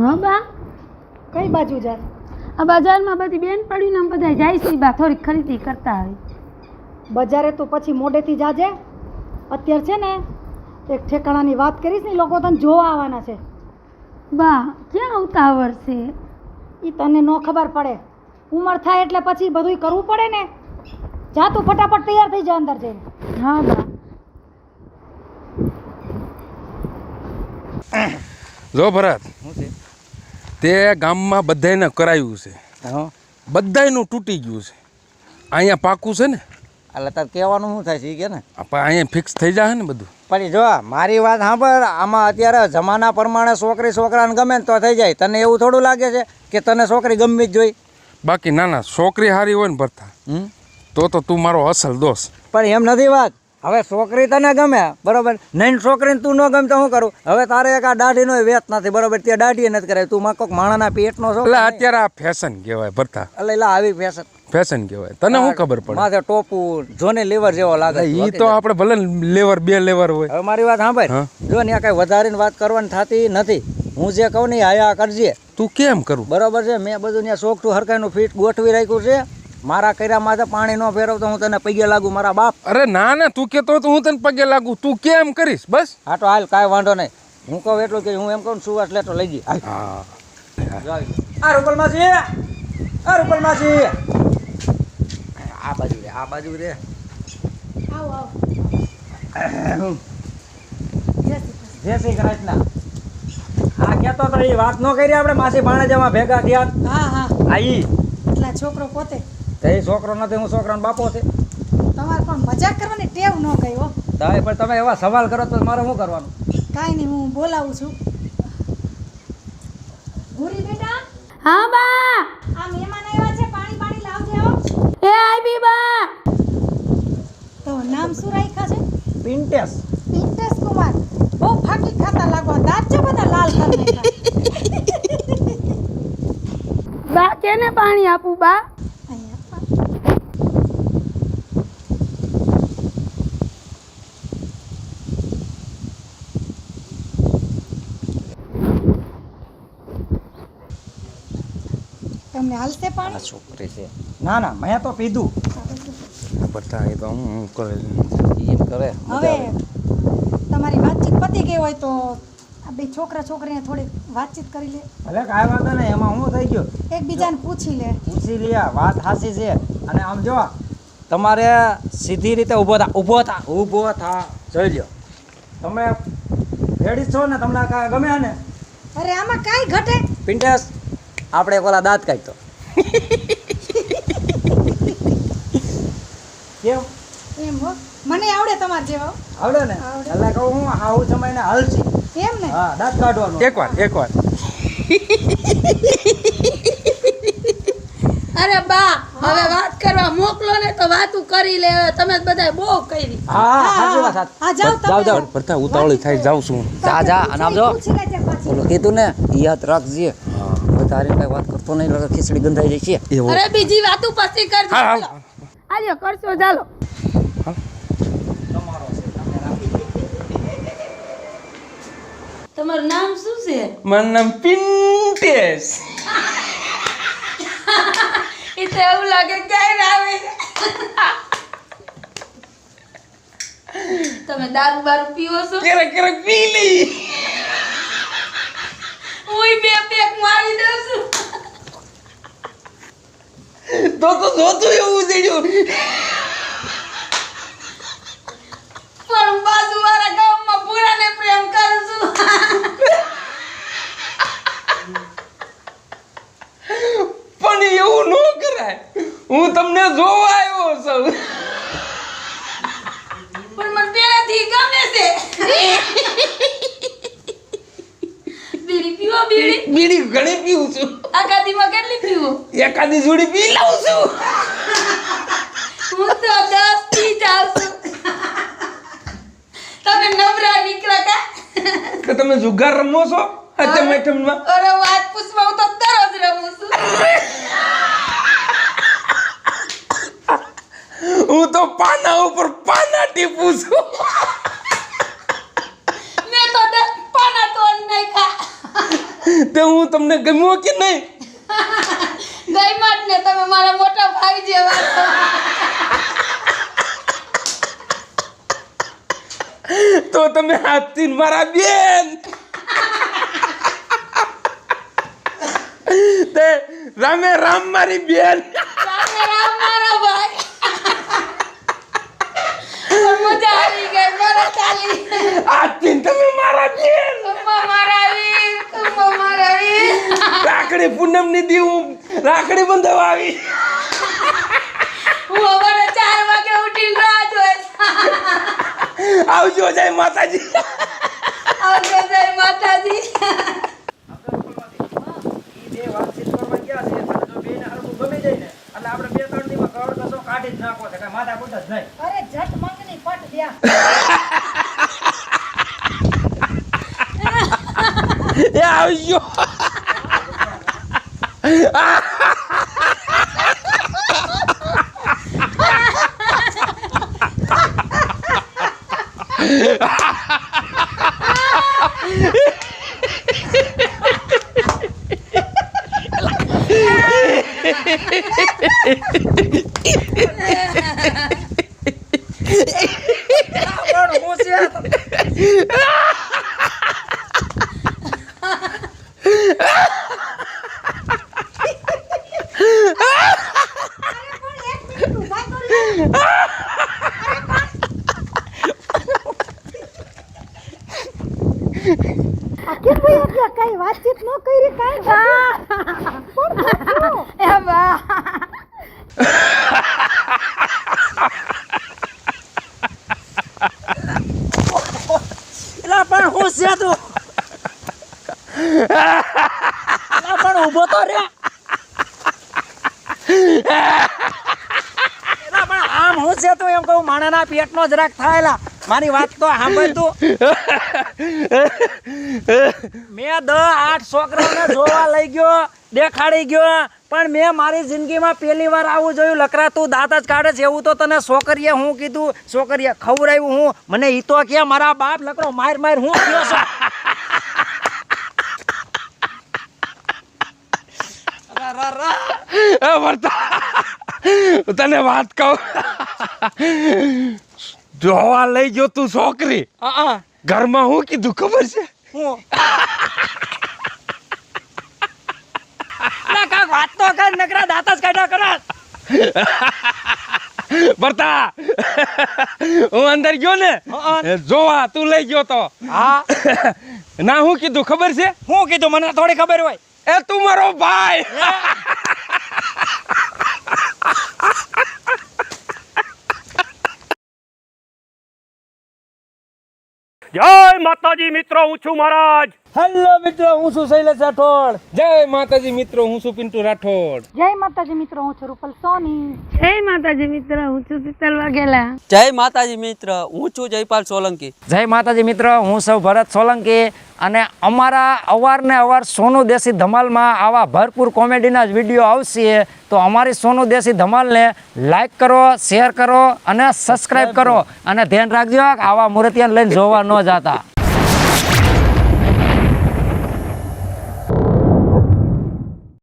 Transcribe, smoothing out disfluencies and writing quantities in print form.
હા બા, કઈ બાજુ જાય? આ બજારમાં બધી બેન પડીને આમ બધા જાય છે બા, થોડીક ખરીદી કરતા હોય. બજારે તો પછી મોડેથી જાજે. અત્યારે છે ને એક ઠેકાણાની વાત કરીશ ને, લોકો તને જોવા આવવાના છે. બા ક્યાં ઉતાવળ છે? એ તને ન ખબર પડે. ઉંમર થાય એટલે પછી બધું કરવું પડે ને. જા તું ફટાફટ તૈયાર થઈ જા અંદર જઈને. હા બા. જો ભરત, તે ગામમાં બધાને કરાયું છે, બધાયનું તૂટી ગયું છે. અહીંયા પાકું છે ને, એટલે તાર કહેવાનું શું થાય છે કે ને આપણે અહીંયા ફિક્સ થઈ જાય ને બધું. પણ જો મારી વાત સાંભળ, આમાં અત્યારે જમાના પ્રમાણે છોકરી છોકરાને ગમે ને તો થઈ જાય. તને એવું થોડું લાગે છે કે તને છોકરી ગમવી જ જોઈ? બાકી ના ના, છોકરી સારી હોય ને ભરતા, તો તું મારો અસલ દોસ્ત. પણ એમ નથી વાત. હવે છોકરી તને ગમે બરોબર, નહીં છોકરીને તું ન ગમે તો શું કરું? હવે તારે એક આ દાઢીનો વેત નથી બરોબર, ત્યાં દાઢી નથી કરાય. તું માં કોઈક માણાના પેટનો છો. એટલે અત્યારે આ ફેશન કહેવાય ભરતા, એટલે આવી ફેશન ફેશન કહેવાય. તને શું ખબર પડે? માથે ટોપું જોને લીવર જેવો લાગે. ઈ તો આપણે ભલે લેવર બે લેવર હોય. હવે મારી વાત સાંભળ, જો ને કઈ વધારીને વાત કરવાની થતી નથી. હું જે કહું ને આયા કરજે. તું કેમ કરું? બરોબર છે, મેં બધું ત્યાં સોગઠું હરકાઈનું ફીટ ગોઠવી રાખ્યું છે. મારા કર્યા માથે પાણી ન ફેરવતો હું તને પગે લાગુ મારા બાપ. અરે ના ના, તું કેતો તો હું તને પગે લાગુ. તું કેમ કરીશ? બસ હા તો હાલ, કાંઈ વાંધો નહીં. હું કહું એટલું કે હું એમ કહું સુવાસ લેતો લઈ જઈ. હા, આ રૂપલ માસી, આ રૂપલ માસી, આ બાજુ રે, આ બાજુ રે. આવો આવો. જય શ્રી કૃષ્ણ. આ કહેતો તો એ વાત ન કરી આપણે માસી ભાણેજામાં ભેગા થયા. હા હા, આઈ એટલા છોકરો પોતે. તે છોકરો નથી, હું છોકરાનો બાપો છે. તમારે પણ મજાક કરવાની ટેવ ન ગઈ હો. તારે પણ તમે એવા સવાલ કરો તો મારે શું કરવાનું? કાંઈ નહીં, હું બોલાવું છું. ભૂરી બેટા, હા બા. આ મહેમાન આવ્યા છે, પાણી પાણી લાવજે હો. એ આવી બા. તો નામ શું રાખ્યા છે? પિન્ટેસ. પિન્ટેશ કુમાર. બહુ ફાકી ખાતા લાગો, દાંત છે બધા લાલ કરી નાખ્યા. બા કેને પાણી આપું બા? અહીંયા તમને હાલશે આ પાણી? છોકરી છે. ના ના, મેં તો પીધું. ભરતા એ તો હું કરે એમ કરે. હવે તમારી વાતચીત પતી ગઈ હોય તો આ બે છોકરા છોકરીને થોડી વાતચીત કરી લે, ભલે કાંઈ વાંધો નહીં, એમાં શું થઈ ગયું? એકબીજાને પૂછી લે. પૂછી લે, વાત સાચી છે. અને આમ જો તમારે સીધી રીતે ઊભો થા જોઈ લ્યો. તમે રેડી છો ને? તમને કાંઈ ગમે ને? અરે આમાં કાંઈ ઘટે? પિન્ટેસ, આપણે ઓલા દાંત કાઢતો કેમ? એમ હો, મને આવડે તમારે જેવા. આવડે ને? આવડે. એટલે કહું હું આવું સમયને હલસી. એમ ને? હા, દાંત કાઢવાનો. એકવાર અરે બા, હવે વાત કરવા મોકલો ને તો વાતું કરી લે. તમે બધા બહુ કરી. હા, સાચી વાત, સાચી. હા, જાઓ તમે. જાઓ. ભરતા ઉતાવળી થાય, જાઉં છું. જા, અને આમ જો પૂછી લેજે પાછી. ઓલું કીધું ને ઈ યાદ રાખજે. તારી કઈ વાત કરતો નહીં, એટલે ખીચડી ગંધાઈ જાય છે. એવો અરે બીજી વાતું પછી કરજો. હા, હાલ. આલ્યો કરશો, ચાલો. તમારું નામ શું છે? મારું નામ પિન્ટેસ. એ તો એવું લાગે ક્યારે આવે. તમે દારૂ બારૂ પીવો છો? ક્યારેક પી લઈ. હું બે પેક મારી દઉં છું. તો જોતું એવું થયું. પણ હું બાજુવાળા ગામમાં ભૂરાને પ્રેમ કરું છું. પણ એવું ન કરાય, હું તમને જોવા આવ્યો છું. પણ મને પહેલાથી ગમે છે. બીડી પીવો? બીડી ઘણી પીવું છું. આગાદીમાં કેટલી પીવો? એકાદી જોડી પી લઉં છું. હું તો 10 પી જાઉં છું. તમે નવરા નીકળ્યા કા? કે તમે જુગાર રમો છો? આઈટમમાં અરે વાત પૂછવા હું તો દરરોજ રમું છું. હું તો પાના ઉપર પાના ટીપું છું. મેં તો 10 પાના તોડ નાખ્યા. તે હું તમને ગમ્યો કે નહીં? ગઈ માટ ને તમે મારા મોટા ભાઈ જેવા છો. તો તમે હાથથી મારા બેન તે રામે રામ મારી બેન. રામે રામ મારા ભાઈ. પણ મજા આવી ગઈ મારા ચાલી. હાથથી તમે મારા બેન. કુંભ મારા વીર, કુંભ મારા વીર. રાખડી પૂનમ ની દી હું રાખડી બંધાવા આવી. હું સવારે 4 વાગે ઉઠીને રાહ જોઈશ. આવજો જય માતાજી. આવજો જય માતાજી. ઈ બે વાતચીત કરવા ગયા છે અને જો બેને હરખું ગમી જાય ને એટલે આપણે 2-3 દીમાં કરોડ કસો કાઢી જ નાખો છે કાંઈ માથા કૂટ જ નહીં. અરે જટ મંગની પટ દ્યા. એ આવજો. પણ હું છે આખી ભાઈ એટલે કઈ વાતચીત ન કરી કાઈ એ બા. એલા પણ હું છે તું એલા પણ ઊભો તો રે એલા પણ આમ હું છે તું એમ કહું માણાના પેટનો જરાક થાયલા મારી વાત તો સાંભળ તું મેં 10-8 છોકરાઓને જોવા લઈ ગયો દેખાડી ગયો પણ મેં મારી જિંદગીમાં પહેલી વાર આવું જોયું લકરા તું દાંત જ કાઢે છે એવું તો તને છોકરીએ હું કીધું છોકરીએ ખવડાવ્યું હું મને ઈ તો કે મારા બાપ લકરો માર હું થયો છો એ વર્તા તને વાત કહું જોવા લઈ ગયો તું છોકરી ઘરમાં હું કીધું ખબર છે? હું ના કાક વાત તો કર નકરા દાંત જ કાઢ્યા કરત વર્તા હું અંદર ગયો ને જોવા તું લઈ ગયો તો હા ના હું કીધું ખબર છે? હું કીધું મને થોડી ખબર હોય એ તું મારો ભાઈ. જય માતાજી મિત્રો, હું છું મહારાજ. હેલો મિત્રો હું છું શૈલેષ રાઠોડ જય માતાજી મિત્રો, હું છું પિન્ટુ રાઠોડ. જય માતાજી મિત્રો, હું છું રૂપલ સોની. જય માતાજી મિત્ર, હું છું શીતલ વાઘેલા. જય માતાજી મિત્ર, હું છું જયપાલ સોલંકી. જય માતાજી મિત્રો, હું સૌ ભરત સોલંકી અને અમારા અવારને અવાર સોનુ દેશી ધમાલમાં આવા ભરપૂર કોમેડીના જ વિડીયો આવશે તો અમારી સોનુ દેશી ધમાલને લાઈક કરો, શેર કરો અને સબસ્ક્રાઈબ કરો અને ધ્યાન રાખજો આવા મૂર્તિયાને લઈને જોવા ન જાતા.